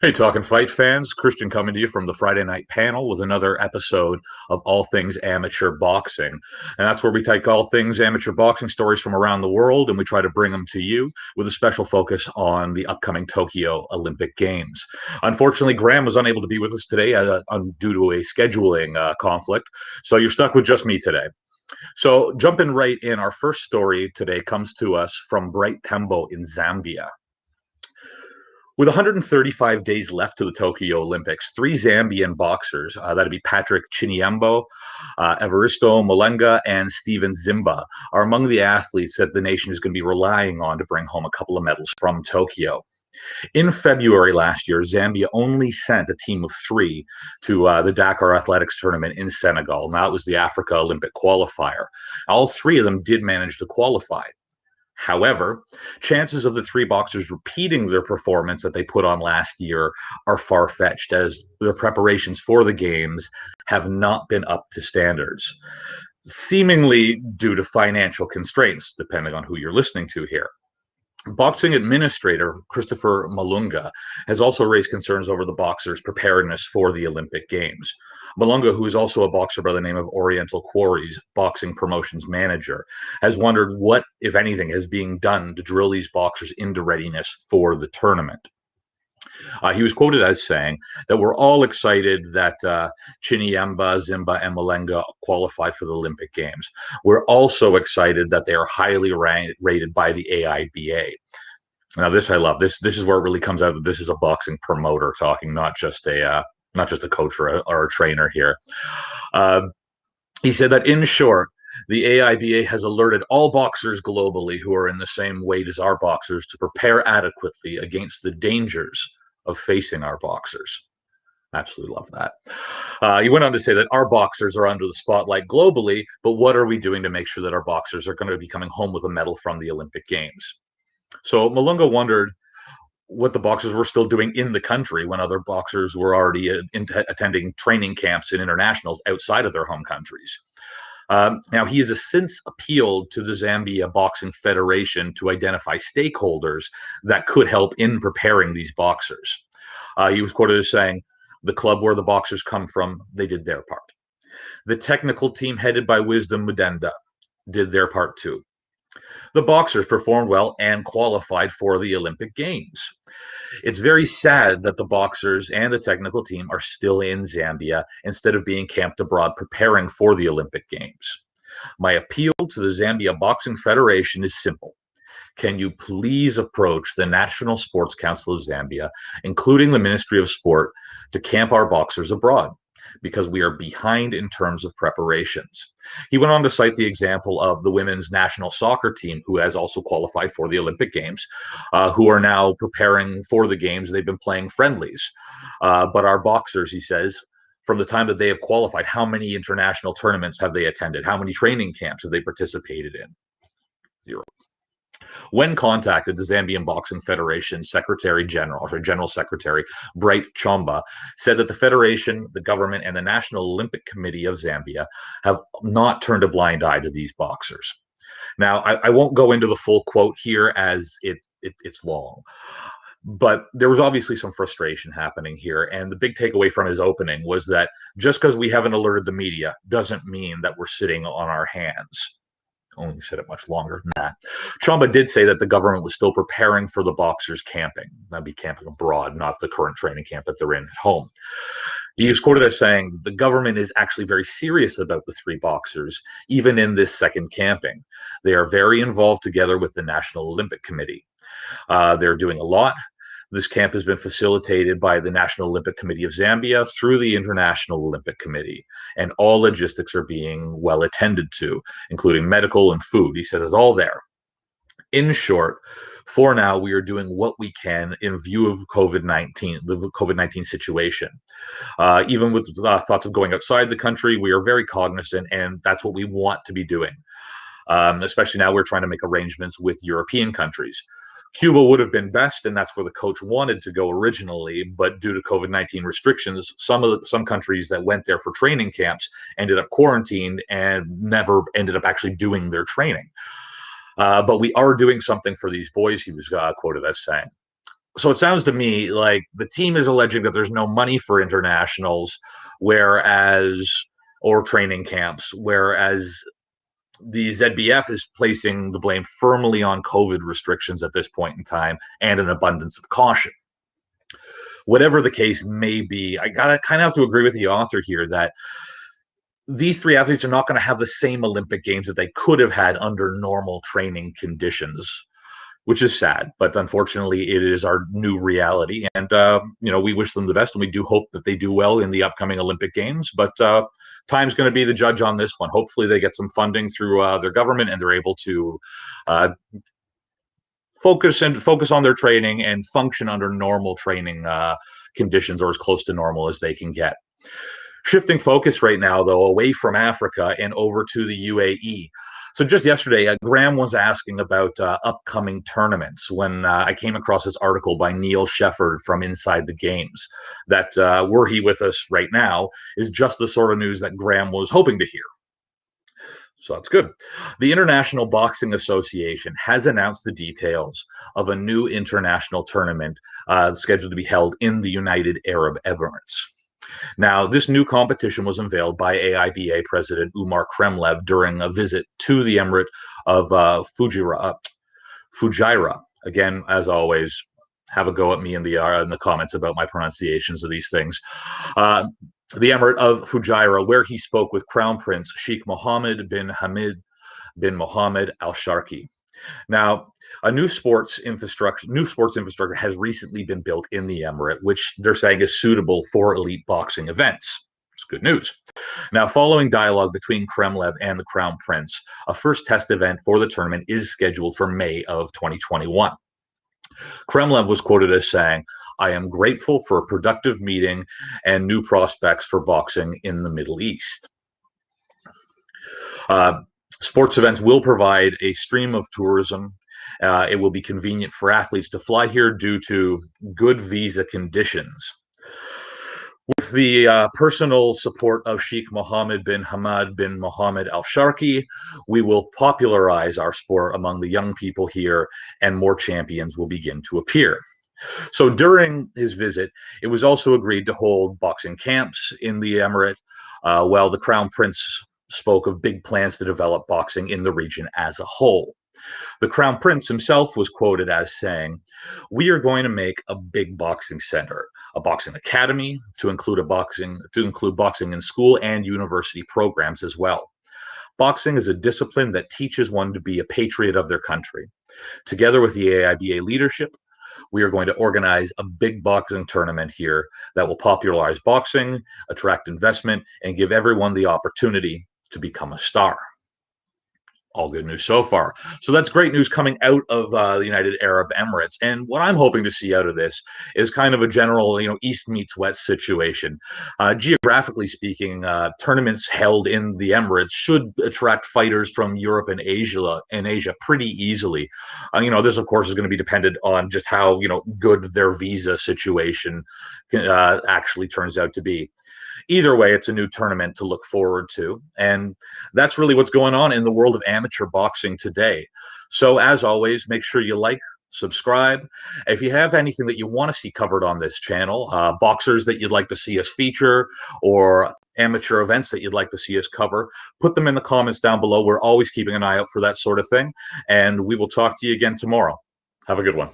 Hey, Talkin Fight fans. Christian coming to you from the Friday night panel with another episode of All Things Amateur Boxing. And that's where we take all things amateur boxing stories from around the world and we try to bring them to you with a special focus on the upcoming Tokyo Olympic Games. Unfortunately, Graham was unable to be with us today due to a scheduling conflict. So you're stuck with just me today. So jumping right in, our first story today comes to us from Bright Tembo in Zambia. With 135 days left to the Tokyo Olympics, three Zambian boxers, that'd be Patrick Chinyembo, Evaristo Molenga, and Steven Zimba, are among the athletes that the nation is going to be relying on to bring home a couple of medals from Tokyo. In February last year, Zambia only sent a team of three to the Dakar Athletics Tournament in Senegal. Now it was the Africa Olympic qualifier. All three of them did manage to qualify. However, chances of the three boxers repeating their performance that they put on last year are far-fetched, as their preparations for the games have not been up to standards, seemingly due to financial constraints, depending on who you're listening to here. Boxing administrator Christopher Malunga has also raised concerns over the boxers' preparedness for the Olympic Games. Malunga, who is also a boxer by the name of Oriental Quarries, boxing promotions manager, has wondered what, if anything, is being done to drill these boxers into readiness for the tournament. He was quoted as saying that we're all excited that Chinyemba, Zimba, and Malenga qualified for the Olympic Games. We're also excited that they are highly rated by the AIBA. Now, this I love. This is where it really comes out that this is a boxing promoter talking, not just a coach or a trainer here. He said that, in short, the AIBA has alerted all boxers globally who are in the same weight as our boxers to prepare adequately against the dangers of facing our boxers. Absolutely love that. He went on to say that our boxers are under the spotlight globally, but what are we doing to make sure that our boxers are going to be coming home with a medal from the Olympic Games? So Malunga wondered what the boxers were still doing in the country when other boxers were already attending training camps and internationals outside of their home countries. Now, he has since appealed to the Zambia Boxing Federation to identify stakeholders that could help in preparing these boxers. He was quoted as saying, "The club where the boxers come from, they did their part. The technical team headed by Wisdom Mudenda did their part too. The boxers performed well and qualified for the Olympic Games. It's very sad that the boxers and the technical team are still in Zambia instead of being camped abroad preparing for the Olympic Games. My appeal to the Zambia Boxing Federation is simple. Can you please approach the National Sports Council of Zambia, including the Ministry of Sport, to camp our boxers abroad? Because we are behind in terms of preparations." He went on to cite the example of the women's national soccer team, who has also qualified for the Olympic Games, who are now preparing for the games. They've been playing friendlies. But our boxers, he says, from the time that they have qualified, how many international tournaments have they attended? How many training camps have they participated in? Zero. When contacted, the Zambian Boxing Federation General Secretary Bright Chomba said that the federation, the government, and the National Olympic Committee of Zambia have not turned a blind eye to these boxers. Now, I won't go into the full quote here as it's long, but there was obviously some frustration happening here. And the big takeaway from his opening was that just because we haven't alerted the media doesn't mean that we're sitting on our hands. Only said it much longer than that. Chamba did say that the government was still preparing for the boxers camping. That'd be camping abroad, not the current training camp that they're in at home. He is quoted as saying, "The government is actually very serious about the three boxers, even in this second camping. They are very involved together with the National Olympic Committee. They're doing a lot. This camp has been facilitated by the National Olympic Committee of Zambia through the International Olympic Committee, and all logistics are being well attended to, including medical and food." He says it's all there. In short, for now, we are doing what we can in view of COVID-19, the COVID-19 situation. Even with thoughts of going outside the country, we are very cognizant, and that's what we want to be doing. Especially now we're trying to make arrangements with European countries. Cuba would have been best, and that's where the coach wanted to go originally. But due to COVID-19 restrictions, some countries that went there for training camps ended up quarantined and never ended up actually doing their training. But we are doing something for these boys, he was quoted as saying. So it sounds to me like the team is alleging that there's no money for internationals, whereas or training camps, whereas the ZBF is placing the blame firmly on COVID restrictions at this point in time and an abundance of caution. Whatever the case may be, I gotta kind of have to agree with the author here that these three athletes are not going to have the same Olympic Games that they could have had under normal training conditions, which is sad. But unfortunately, it is our new reality. And, we wish them the best, and we do hope that they do well in the upcoming Olympic Games. But time's going to be the judge on this one. Hopefully, they get some funding through their government and they're able to uh, focus on their training and function under normal training conditions, or as close to normal as they can get. Shifting focus right now, though, away from Africa and over to the UAE. So just yesterday, Graham was asking about upcoming tournaments when I came across this article by Neil Shefford from Inside the Games that, were he with us right now, is just the sort of news that Graham was hoping to hear. So that's good. The International Boxing Association has announced the details of a new international tournament scheduled to be held in the United Arab Emirates. Now, this new competition was unveiled by AIBA President Umar Kremlev during a visit to the Emirate of Fujairah. Again, as always, have a go at me in the comments about my pronunciations of these things. The Emirate of Fujairah, where he spoke with Crown Prince Sheikh Mohammed bin Hamid bin Mohammed Al Sharqi. Now, a new sports infrastructure has recently been built in the Emirate, which they're saying is suitable for elite boxing events. It's good news. Now, following dialogue between Kremlev and the Crown Prince, a first test event for the tournament is scheduled for May of 2021. Kremlev was quoted as saying, "I am grateful for a productive meeting and new prospects for boxing in the Middle East." Uh, Sports events will provide a stream of tourism. It will be convenient for athletes to fly here due to good visa conditions. With the personal support of Sheikh Mohammed bin Hamad bin Mohammed Al Sharqi, we will popularize our sport among the young people here, and more champions will begin to appear. So during his visit, it was also agreed to hold boxing camps in the Emirate, while the Crown Prince spoke of big plans to develop boxing in the region as a whole. The Crown Prince himself was quoted as saying, "We are going to make a big boxing center, a boxing academy to include boxing in school and university programs as well. Boxing is a discipline that teaches one to be a patriot of their country. Together with the AIBA leadership, we are going to organize a big boxing tournament here that will popularize boxing, attract investment, and give everyone the opportunity to become a star." All good news so far. So that's great news coming out of the United Arab Emirates. And what I'm hoping to see out of this is kind of a general, East meets West situation. Geographically speaking, tournaments held in the Emirates should attract fighters from Europe and Asia pretty easily. This of course is going to be dependent on just how good their visa situation actually turns out to be. Either way, it's a new tournament to look forward to. And that's really what's going on in the world of amateur boxing today. So, as always, make sure you like, subscribe. If you have anything that you want to see covered on this channel, boxers that you'd like to see us feature, or amateur events that you'd like to see us cover, put them in the comments down below. We're always keeping an eye out for that sort of thing. And we will talk to you again tomorrow. Have a good one.